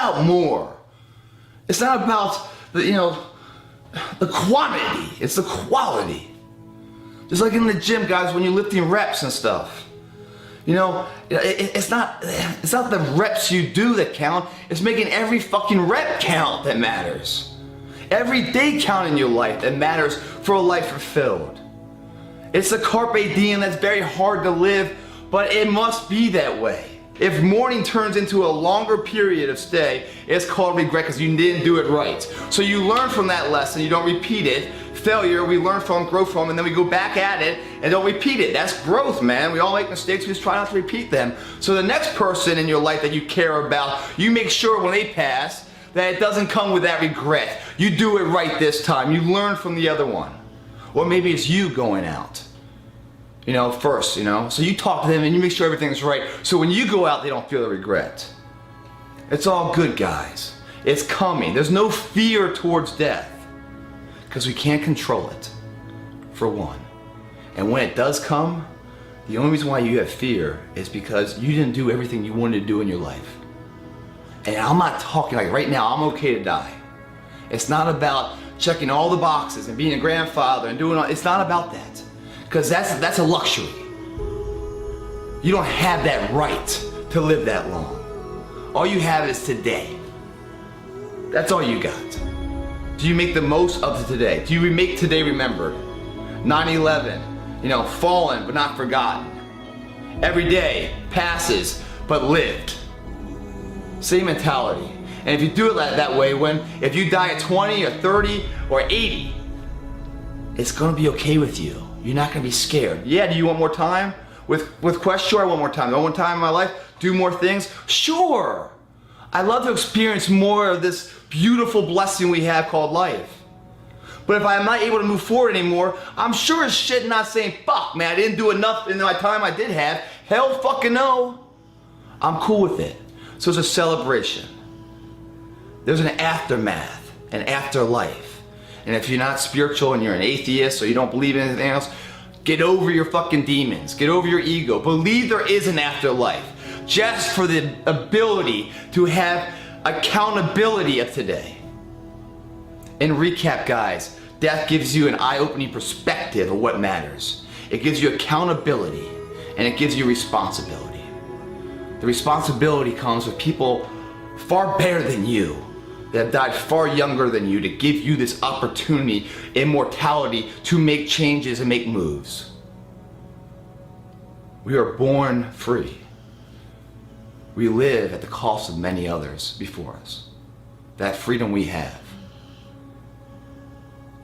about more. It's not about the quantity, it's the quality. Just like in the gym, guys, when you're lifting reps and stuff. It's not the reps you do that count, it's making every fucking rep count that matters. Every day count in your life that matters for a life fulfilled. It's the carpe diem that's very hard to live, but it must be that way. If morning turns into a longer period of stay, it's called regret because you didn't do it right. So you learn from that lesson, you don't repeat it. Failure, we learn from, grow from, and then we go back at it and don't repeat it. That's growth, man. We all make mistakes, we just try not to repeat them. So the next person in your life that you care about, you make sure when they pass that it doesn't come with that regret. You do it right this time. You learn from the other one. Or maybe it's you going out. First, so you talk to them and you make sure everything's right. So when you go out, they don't feel the regret. It's all good, guys. It's coming. There's no fear towards death because we can't control it, for one. And when it does come, the only reason why you have fear is because you didn't do everything you wanted to do in your life. And I'm not talking like right now, I'm okay to die. It's not about checking all the boxes and being a grandfather and doing all, it's not about that. Because that's a luxury. You don't have that right to live that long. All you have is today. That's all you got. Do you make the most of today? Do you make today remembered? 9/11, fallen but not forgotten. Every day passes but lived. Same mentality. And if you do it that way, if you die at 20 or 30 or 80, it's gonna be okay with you. You're not gonna be scared. Yeah, do you want more time? With Quest, sure I want more time. Do I want time in my life? Do more things? Sure. I love to experience more of this beautiful blessing we have called life. But if I'm not able to move forward anymore, I'm sure as shit not saying, fuck man, I didn't do enough in my time I did have. Hell fucking no. I'm cool with it. So it's a celebration. There's an aftermath, an afterlife. And if you're not spiritual and you're an atheist or you don't believe in anything else, get over your fucking demons. Get over your ego. Believe there is an afterlife. Just for the ability to have accountability of today. In recap, guys, death gives you an eye-opening perspective of what matters. It gives you accountability and it gives you responsibility. The responsibility comes with people far better than you, that have died far younger than you, to give you this opportunity, immortality, to make changes and make moves. We are born free. We live at the cost of many others before us. That freedom we have.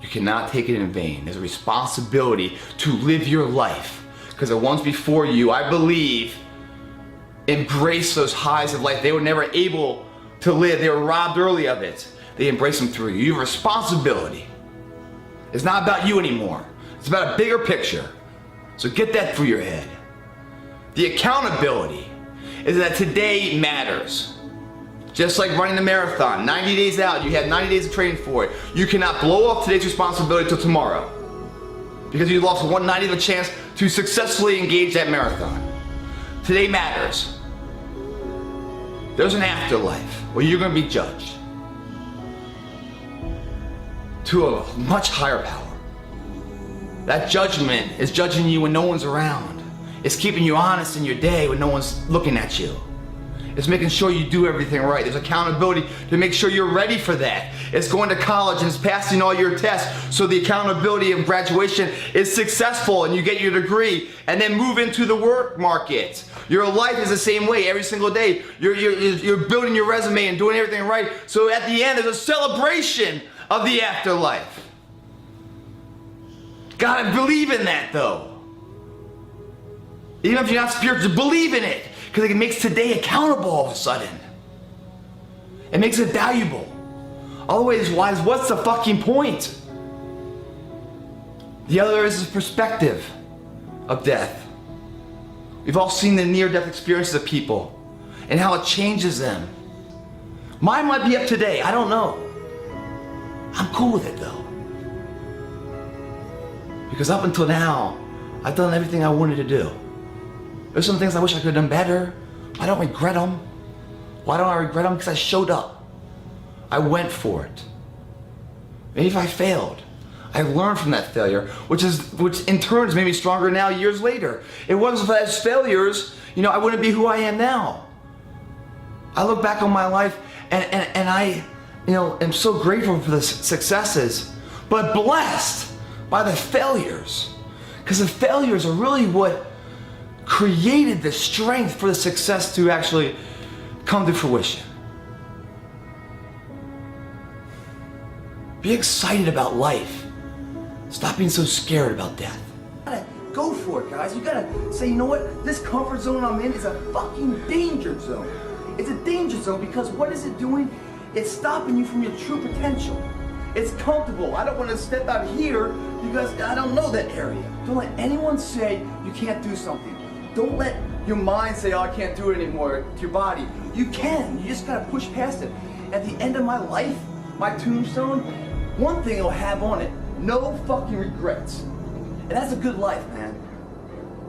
You cannot take it in vain. There's a responsibility to live your life, because the ones before you, I believe, embrace those highs of life they were never able to live. They were robbed early of it. They embrace them through you. You have a responsibility. It's not about you anymore. It's about a bigger picture. So get that through your head. The accountability is that today matters. Just like running a marathon, 90 days out, you have 90 days of training for it. You cannot blow off today's responsibility till tomorrow, because you lost 1/90 of a chance to successfully engage that marathon. Today matters. There's an afterlife where you're going to be judged to a much higher power. That judgment is judging you when no one's around. It's keeping you honest in your day when no one's looking at you. It's making sure you do everything right. There's accountability to make sure you're ready for that. It's going to college and it's passing all your tests, so the accountability of graduation is successful and you get your degree and then move into the work market. Your life is the same way every single day. You're building your resume and doing everything right. So at the end, there's a celebration of the afterlife. Gotta believe in that though. Even if you're not spiritual, believe in it. Because it makes today accountable all of a sudden. It makes it valuable. Otherwise, what's the fucking point? The other is the perspective of death. We've all seen the near-death experiences of people and how it changes them. Mine might be up today, I don't know. I'm cool with it though. Because up until now, I've done everything I wanted to do. There's some things I wish I could have done better. I don't regret them. Why don't I regret them? Because I showed up. I went for it. Maybe if I failed, I learned from that failure, which in turn has made me stronger now years later. It wasn't for those failures, I wouldn't be who I am now. I look back on my life and I, am so grateful for the successes, but blessed by the failures. Because the failures are really what created the strength for the success to actually come to fruition. Be excited about life. Stop being so scared about death. You gotta go for it, guys. You gotta say, you know what? This comfort zone I'm in is a fucking danger zone. It's a danger zone because what is it doing? It's stopping you from your true potential. It's comfortable. I don't want to step out here because I don't know that area. Don't let anyone say you can't do something. Don't let your mind say, oh, I can't do it anymore to your body. You can. You just gotta push past it. At the end of my life, my tombstone, one thing it'll have on it, no fucking regrets. And that's a good life, man.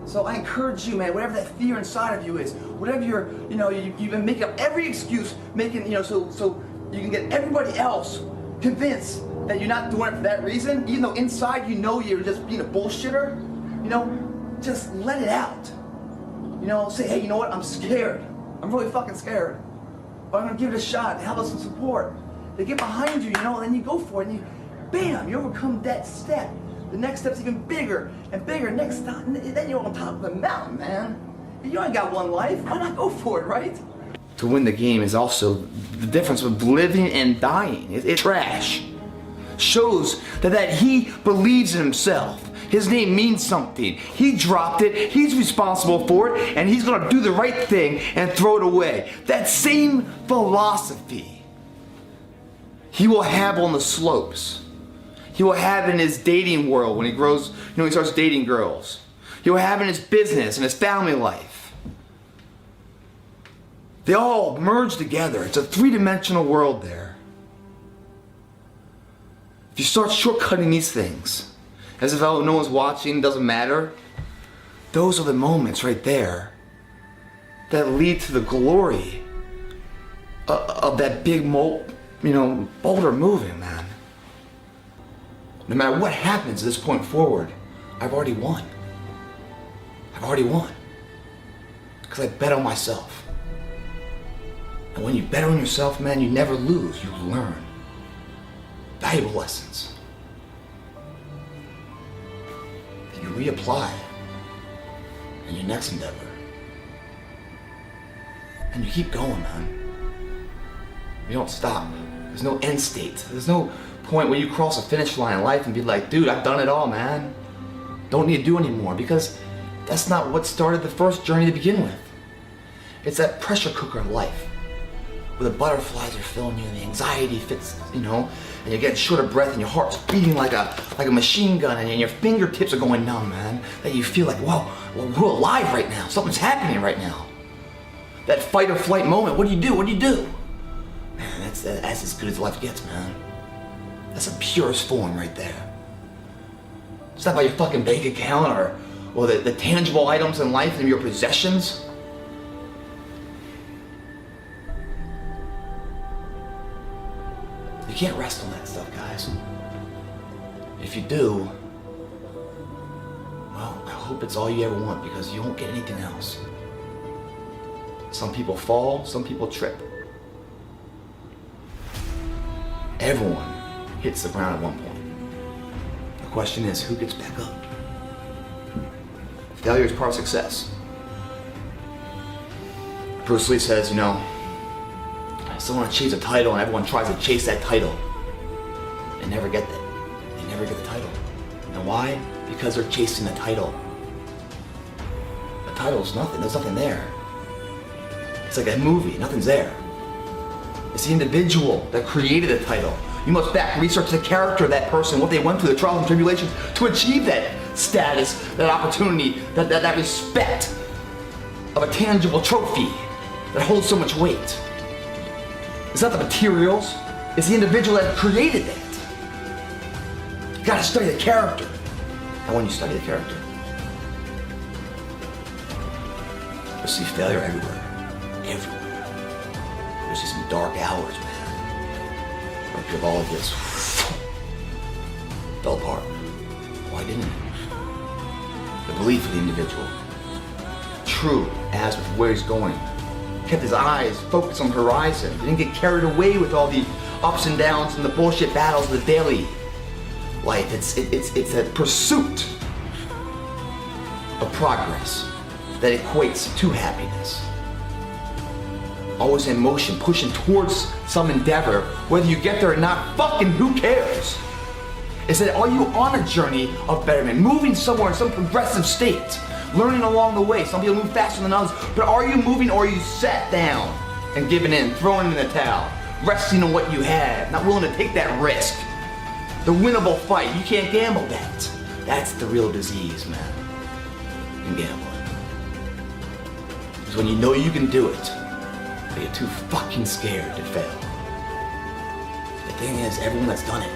So I encourage you, man, whatever that fear inside of you is, whatever you've been making up every excuse, so you can get everybody else convinced that you're not doing it for that reason, even though inside you're just being a bullshitter, just let it out. Say, hey, you know what, I'm scared. I'm really fucking scared. But I'm gonna give it a shot and have some support. They get behind you, and then you go for it, and bam, you overcome that step. The next step's even bigger and bigger. Next time, then you're on top of the mountain, man. You ain't got one life. Why not go for it, right? To win the game is also the difference with living and dying. It's trash. Shows that he believes in himself. His name means something. He dropped it, he's responsible for it, and he's gonna do the right thing and throw it away. That same philosophy he will have on the slopes. He will have in his dating world when he grows, he starts dating girls. He will have in his business and his family life. They all merge together. It's a three-dimensional world there. If you start shortcutting these things, as if no one's watching, doesn't matter, those are the moments right there that lead to the glory of that big boulder moving, man. No matter what happens at this point forward, I've already won. I've already won. Because I bet on myself. And when you bet on yourself, man, you never lose, you learn. Valuable lessons. That you reapply in your next endeavor. And you keep going, man. You don't stop. There's no end state. There's no point where you cross a finish line in life and be like, dude, I've done it all, man. Don't need to do anymore, because that's not what started the first journey to begin with. It's that pressure cooker of life, where the butterflies are filling you and the anxiety fits, and you're getting short of breath and your heart's beating like a machine gun and your fingertips are going numb, man. That you feel like, whoa, we're alive right now. Something's happening right now. That fight or flight moment, what do you do? What do you do? Man, that's as good as life gets, man. That's the purest form right there. It's not about your fucking bank account or the tangible items in life and your possessions. You can't rest on that stuff, guys. If you do, well, I hope it's all you ever want, because you won't get anything else. Some people fall, some people trip. Everyone hits the ground at one point. The question is, who gets back up? Failure is part of success. Bruce Lee says, someone chase a title and everyone tries to chase that title. They never get that. They never get the title. And why? Because they're chasing the title. The title's nothing. There's nothing there. It's like a movie. Nothing's there. It's the individual that created the title. You must back research the character of that person, what they went through, the trials and tribulations to achieve that status, that opportunity, that respect of a tangible trophy that holds so much weight. It's not the materials, it's the individual that created that. You gotta study the character. And when you study the character, you'll see failure everywhere. Everywhere. dark hours, man. After all of this fell apart. Why didn't it? The belief of the individual, true as with where he's going, kept his eyes focused on the horizon. He didn't get carried away with all the ups and downs and the bullshit battles of the daily life. It's a pursuit of progress that equates to happiness. Always in motion, pushing towards some endeavor. Whether you get there or not, fucking who cares? Is that, are you on a journey of betterment, moving somewhere in some progressive state, learning along the way? Some people move faster than others, but are you moving, or are you sat down and giving in, throwing in the towel, resting on what you have, not willing to take that risk? The winnable fight, you can't gamble that. That's the real disease, man, in gambling. Because when you know you can do it, but you're too fucking scared to fail. The thing is, everyone that's done it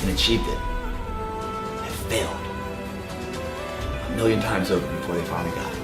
and achieved it have failed a million times over before they finally got it.